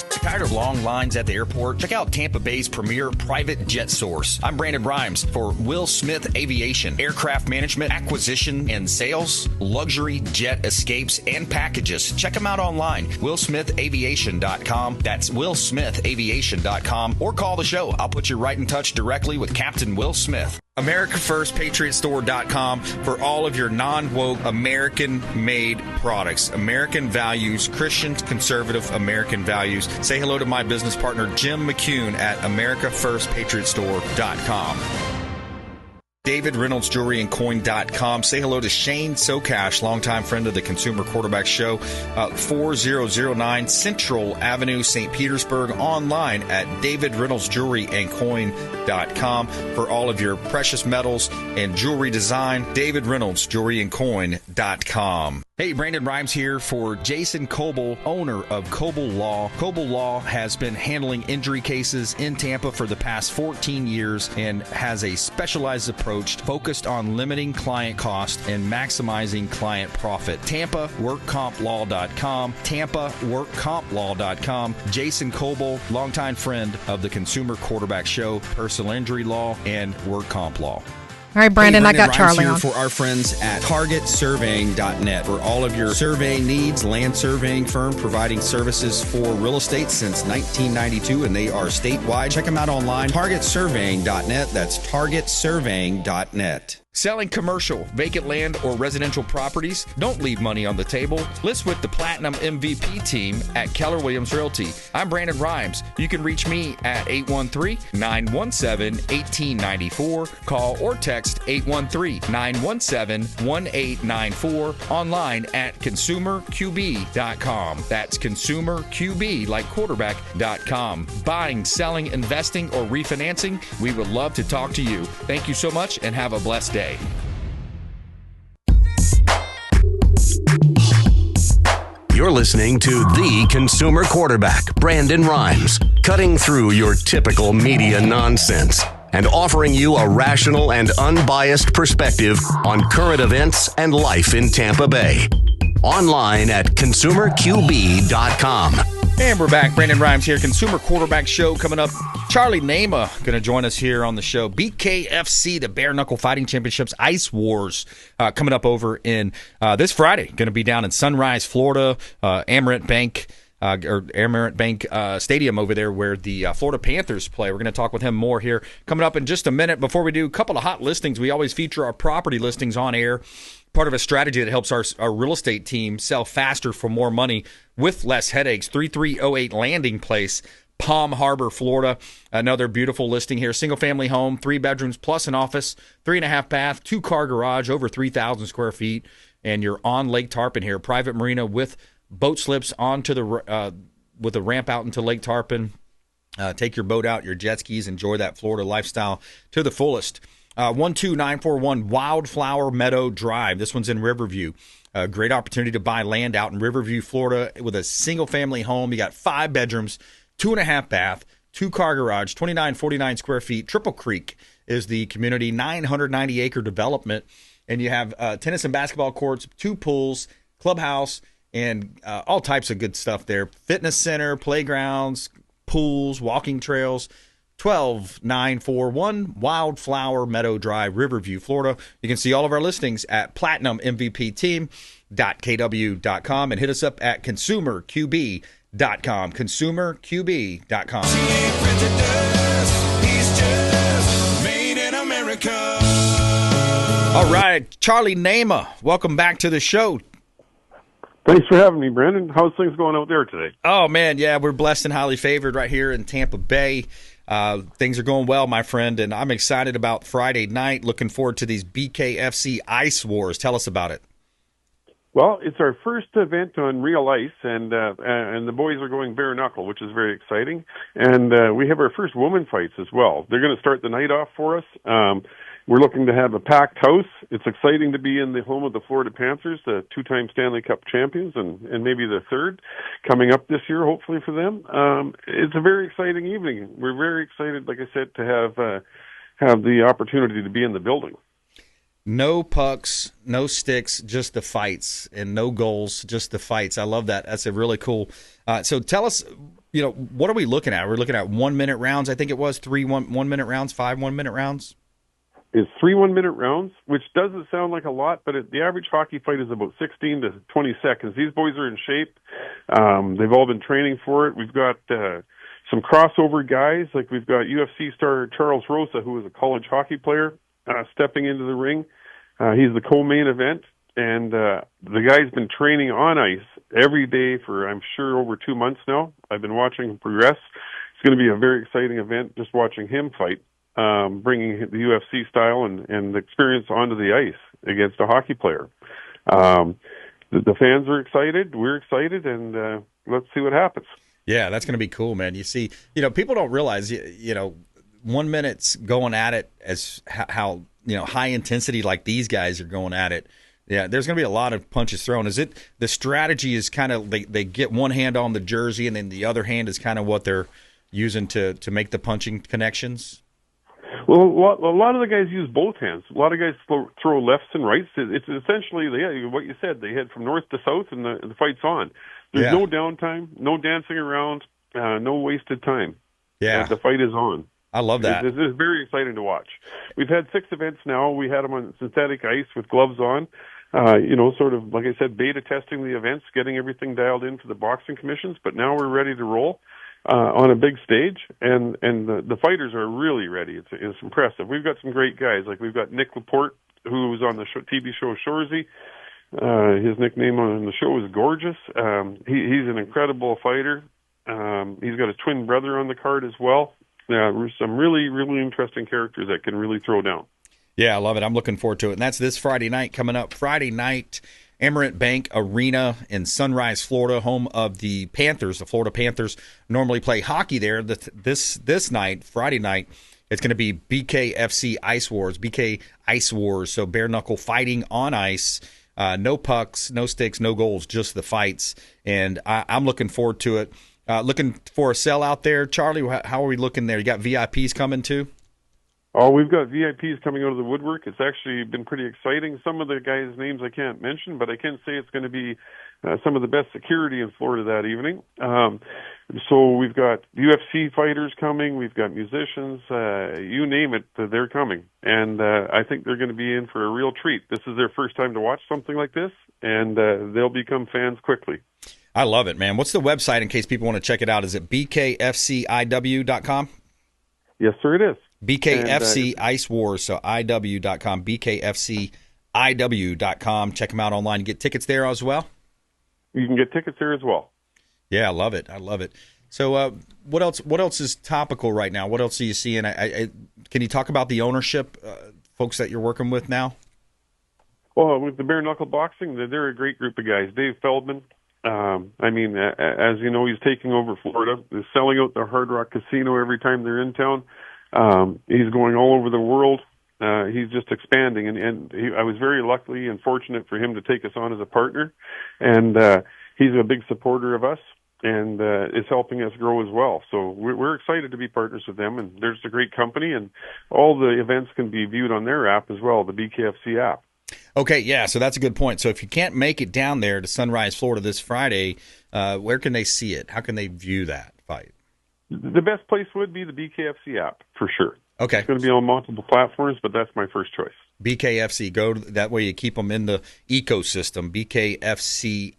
Speaker 2: Tired of long lines at the airport? Check out Tampa Bay's premier private jet source. I'm Brandon Rimes for Will Smith Aviation. Aircraft management, acquisition, and sales, luxury jet escapes, and packages. Check them out online. WillSmithAviation.com. That's WillSmithAviation.com. Or call the show. I'll put you right in touch directly with Captain Will Smith. AmericaFirstPatriotStore.com for all of your non-woke American-made products. American values, Christian, conservative American values. Say hello to my business partner, Jim McCune at AmericaFirstPatriotStore.com. David Reynolds Jewelry and Coin.com. Say hello to Shane Socash, longtime friend of the Consumer Quarterback Show, 4009 Central Avenue, St. Petersburg, online at DavidReynoldsJewelryandCoin.com for all of your precious metals and jewelry design. David Reynolds Jewelry and Coin.com. Hey, Brandon Rimes here for Jason Coble, owner of Coble Law. Coble Law has been handling injury cases in Tampa for the past 14 years and has a specialized approach focused on limiting client cost and maximizing client profit. TampaWorkCompLaw.com, TampaWorkCompLaw.com. Jason Coble, longtime friend of the Consumer Quarterback Show, personal injury law, and work comp law.
Speaker 8: All right, Brandon, I got Charlie
Speaker 2: here
Speaker 8: on.
Speaker 2: For our friends at TargetSurveying.net for all of your surveying needs. Land surveying firm providing services for real estate since 1992, and they are statewide. Check them out online. TargetSurveying.net. That's TargetSurveying.net. Selling commercial, vacant land, or residential properties? Don't leave money on the table. List with the Platinum MVP team at Keller Williams Realty. I'm Brandon Rimes. You can reach me at 813-917-1894. Call or text 813-917-1894. Online at consumerqb.com. That's consumerqb, like quarterback.com. Buying, selling, investing, or refinancing? We would love to talk to you. Thank you so much and have a blessed day.
Speaker 1: You're listening to the consumer quarterback, Brandon Rimes, cutting through your typical media nonsense and offering you a rational and unbiased perspective on current events and life in Tampa Bay. Online at consumerqb.com.
Speaker 2: And we're back. Brandon Rimes here. Consumer Quarterback Show coming up. Charlie Nama going to join us here on the show. BKFC, the Bare Knuckle Fighting Championships Ice Wars, coming up over in this Friday. Going to be down in Sunrise, Florida, Amerant Bank Stadium over there where the Florida Panthers play. We're going to talk with him more here coming up in just a minute. Before we do, a couple of hot listings. We always feature our property listings on air. Part of a strategy that helps our real estate team sell faster for more money with less headaches. 3308 Landing Place, Palm Harbor, Florida. Another beautiful listing here. Single-family home, 3 bedrooms plus an office, 3.5 bath, 2-car garage, over 3,000 square feet. And you're on Lake Tarpon here. Private marina with boat slips onto the with a ramp out into Lake Tarpon. Take your boat out, your jet skis, enjoy that Florida lifestyle to the fullest. 12941 Wildflower Meadow Drive. This one's in Riverview. A great opportunity to buy land out in Riverview, Florida with a single-family home. You got 5 bedrooms, 2.5 bath, 2-car garage, 2949 square feet. Triple Creek is the community, 990-acre development. And you have tennis and basketball courts, 2 pools, clubhouse, and all types of good stuff there. Fitness center, playgrounds, pools, walking trails. 12941 Wildflower Meadow Drive, Riverview, Florida. You can see all of our listings at platinummvpteam.kw.com and hit us up at consumerqb.com. Consumerqb.com. All right, Charlie Nama, welcome back to the show.
Speaker 9: Thanks for having me, Brandon. How's things going out there today?
Speaker 2: Oh, man, yeah, we're blessed and highly favored right here in Tampa Bay. Things are going well, my friend, and I'm excited about Friday night. Looking forward to these BKFC Ice Wars. Tell us about it.
Speaker 9: Well, it's our first event on real ice, and the boys are going bare knuckle, which is very exciting. And we have our first woman fights as well. They're going to start the night off for us. We're looking to have a packed house. It's exciting to be in the home of the Florida Panthers, the 2-time Stanley Cup champions, and maybe the third coming up this year, hopefully for them. It's a very exciting evening. We're very excited, like I said, to have the opportunity to be in the building.
Speaker 2: No pucks, no sticks, just the fights, and no goals, just the fights. I love that. That's a really cool. So tell us, what are we looking at? We're looking at 1-minute rounds. I think it was 3 1-minute rounds, 5 1-minute rounds.
Speaker 9: Is 3 1-minute rounds, which doesn't sound like a lot, but the average hockey fight is about 16 to 20 seconds. These boys are in shape. They've all been training for it. We've got some crossover guys, like we've got UFC star Charles Rosa, who is a college hockey player, stepping into the ring. He's the co-main event, and the guy's been training on ice every day for, I'm sure, over 2 months now. I've been watching him progress. It's going to be a very exciting event just watching him fight. Bringing the UFC style and the experience onto the ice against a hockey player. The fans are excited, we're excited, and let's see what happens.
Speaker 2: Yeah, that's going to be cool, man. You see, people don't realize, 1 minute's going at it as how high intensity like these guys are going at it. Yeah, there's going to be a lot of punches thrown. Is it the strategy is kind of they get one hand on the jersey and then the other hand is kind of what they're using to make the punching connections?
Speaker 9: Well, a lot of the guys use both hands. A lot of guys throw lefts and rights. It's essentially what you said. They head from north to south, and the fight's on. There's no downtime, no dancing around, no wasted time.
Speaker 2: Yeah,
Speaker 9: the fight is on.
Speaker 2: I love that.
Speaker 9: It's very exciting to watch. We've had 6 events now. We had them on synthetic ice with gloves on. Sort of, like I said, beta testing the events, getting everything dialed in for the boxing commissions. But now we're ready to roll on a big stage, and the fighters are really ready. It's impressive. We've got some great guys. Like we've got Nick Laporte, who was on the TV show Shoresy. His nickname on the show is Gorgeous. He's an incredible fighter. He's got a twin brother on the card as well. Some really, really interesting characters that can really throw down.
Speaker 2: Yeah, I love it. I'm looking forward to it. And that's this Friday night coming up. Friday night, Amerant Bank Arena in Sunrise, Florida, home of the Panthers. The Florida Panthers normally play hockey there. This night, Friday night, it's going to be BKFC Ice Wars, BK Ice Wars. So bare knuckle fighting on ice. No pucks, no sticks, no goals, just the fights. And I'm looking forward to it. Looking for a sellout there. Charlie, how are we looking there? You got VIPs coming too?
Speaker 9: Oh, we've got VIPs coming out of the woodwork. It's actually been pretty exciting. Some of the guys' names I can't mention, but I can say it's going to be some of the best security in Florida that evening. So we've got UFC fighters coming. We've got musicians. You name it, they're coming. And I think they're going to be in for a real treat. This is their first time to watch something like this, and they'll become fans quickly.
Speaker 2: I love it, man. What's the website in case people want to check it out? Is it bkfciw.com?
Speaker 9: Yes, sir, it is.
Speaker 2: BKFC Ice Wars, so IW.com, BKFCIW.com. Check them out online. You get tickets there as well?
Speaker 9: You can get tickets there as well.
Speaker 2: Yeah, I love it. I love it. So what else is topical right now? What else are you seeing? Can you talk about the ownership, folks that you're working with now?
Speaker 9: Well, with the bare knuckle boxing, they're a great group of guys. Dave Feldman, as you know, he's taking over Florida. They're selling out the Hard Rock Casino every time they're in town. He's going all over the world. He's just expanding, and I was very lucky and fortunate for him to take us on as a partner, and he's a big supporter of us, and is helping us grow as well. So we're excited to be partners with them, and there's a great company, and all the events can be viewed on their app as well, the BKFC app.
Speaker 2: Okay, yeah, so that's a good point. So if you can't make it down there to Sunrise, Florida this Friday, where can they see it? How can they view that fight?
Speaker 9: The best place would be the BKFC app, for sure.
Speaker 2: Okay.
Speaker 9: It's going to be on multiple platforms, but that's my first choice.
Speaker 2: BKFC, that way you keep them in the ecosystem,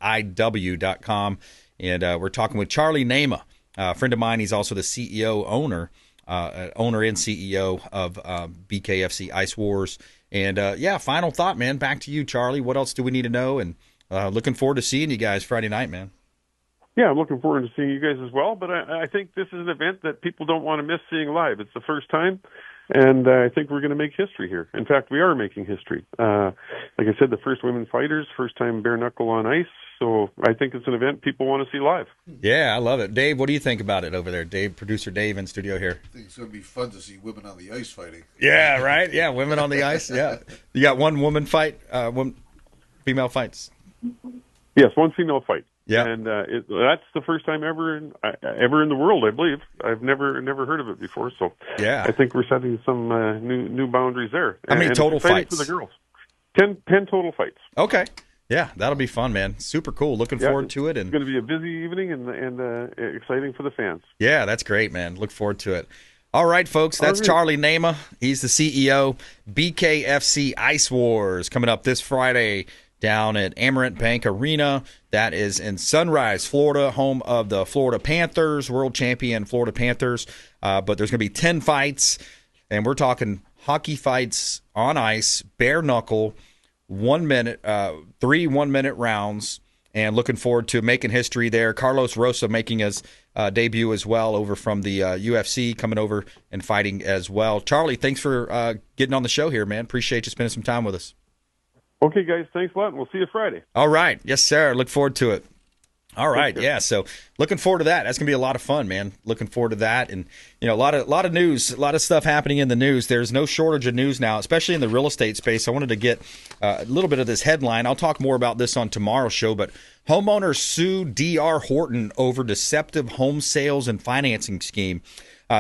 Speaker 2: bkfciw.com. And we're talking with Charlie Nema, a friend of mine. He's also the owner and CEO of BKFC Ice Wars. And, final thought, man. Back to you, Charlie. What else do we need to know? And looking forward to seeing you guys Friday night, man.
Speaker 9: Yeah, I'm looking forward to seeing you guys as well. But I think this is an event that people don't want to miss seeing live. It's the first time, and I think we're going to make history here. In fact, we are making history. Like I said, the first women fighters, first time bare knuckle on ice. So I think it's an event people want to see live.
Speaker 2: Yeah, I love it. Dave, what do you think about it over there? Dave, producer Dave in studio here.
Speaker 10: I think it's going to be fun to see women on the ice fighting.
Speaker 2: Yeah, right? Yeah, women on the ice. Yeah. You got one woman fight, female fights?
Speaker 9: Yes, one female fight.
Speaker 2: Yeah,
Speaker 9: and that's the first time ever in the world, I believe. I've never heard of it before, so
Speaker 2: yeah,
Speaker 9: I think we're setting some new boundaries there.
Speaker 2: How many total fights
Speaker 9: for the girls? 10 total fights.
Speaker 2: Okay, yeah, that'll be fun, man. Super cool. Looking forward to it. And
Speaker 9: it's going to be a busy evening and exciting for the fans.
Speaker 2: Yeah, that's great, man. Look forward to it. All right, folks, that's Charlie Nema. He's the CEO. BKFC Ice Wars coming up this Friday down at Amerant Bank Arena. That is in Sunrise, Florida, home of the Florida Panthers, world champion Florida Panthers. But there's going to be 10 fights, and we're talking hockey fights on ice, bare knuckle, 1 minute, 3 1-minute rounds, and looking forward to making history there. Carlos Rosa making his debut as well over from the UFC, coming over and fighting as well. Charlie, thanks for getting on the show here, man. Appreciate you spending some time with us.
Speaker 9: Okay, guys, thanks a lot, and we'll see you Friday.
Speaker 2: All right. Yes, sir. Look forward to it. All right. Yeah, so looking forward to that. That's going to be a lot of fun, man. Looking forward to that. And, a lot of news, a lot of stuff happening in the news. There's no shortage of news now, especially in the real estate space. I wanted to get a little bit of this headline. I'll talk more about this on tomorrow's show, but homeowners sue D.R. Horton over deceptive home sales and financing scheme.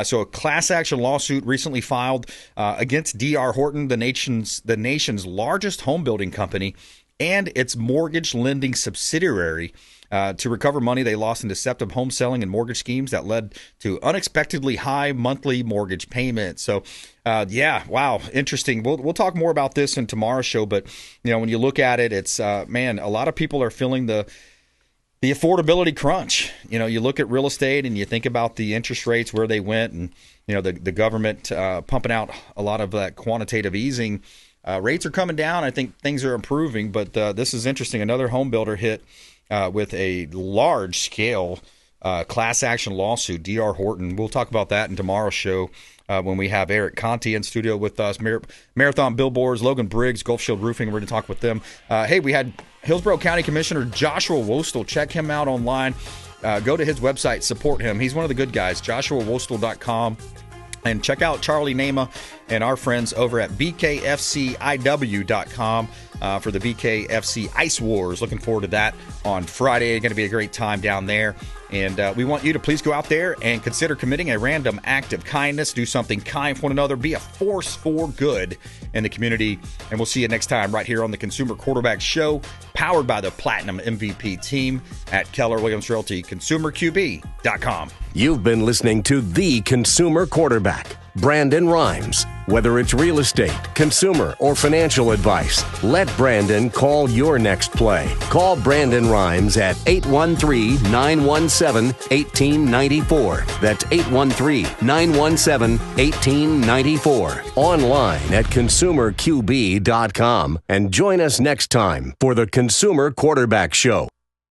Speaker 2: So a class action lawsuit recently filed against D.R. Horton, the nation's largest home building company, and its mortgage lending subsidiary to recover money they lost in deceptive home selling and mortgage schemes that led to unexpectedly high monthly mortgage payments. So, wow, interesting. We'll talk more about this in tomorrow's show. But when you look at it, it's a lot of people are feeling the affordability crunch. You look at real estate and you think about the interest rates, where they went, and the government pumping out a lot of that quantitative easing. rates are coming down. I think things are improving, but this is interesting. Another home builder hit with a large-scale class action lawsuit, D.R. Horton. We'll talk about that in tomorrow's show when we have Eric Conti in studio with us, Marathon Billboards, Logan Briggs, Gulf Shield Roofing. We're going to talk with them. Hey, we had Hillsborough County Commissioner Joshua Wostal. Check him out online. Go to his website, support him. He's one of the good guys, joshuawostal.com. And check out Charlie Nama and our friends over at bkfciw.com for the BKFC Ice Wars. Looking forward to that on Friday. Going to be a great time down there. And we want you to please go out there and consider committing a random act of kindness. Do something kind for one another. Be a force for good in the community. And we'll see you next time right here on the Consumer Quarterback Show, powered by the Platinum MVP team at Keller Williams Realty, consumerqb.com.
Speaker 1: You've been listening to The Consumer Quarterback, Brandon Rimes. Whether it's real estate, consumer, or financial advice, let Brandon call your next play. Call Brandon Rimes at 813-917-1894. That's 813-917-1894. Online at consumerqb.com. And join us next time for the Consumer Quarterback Show.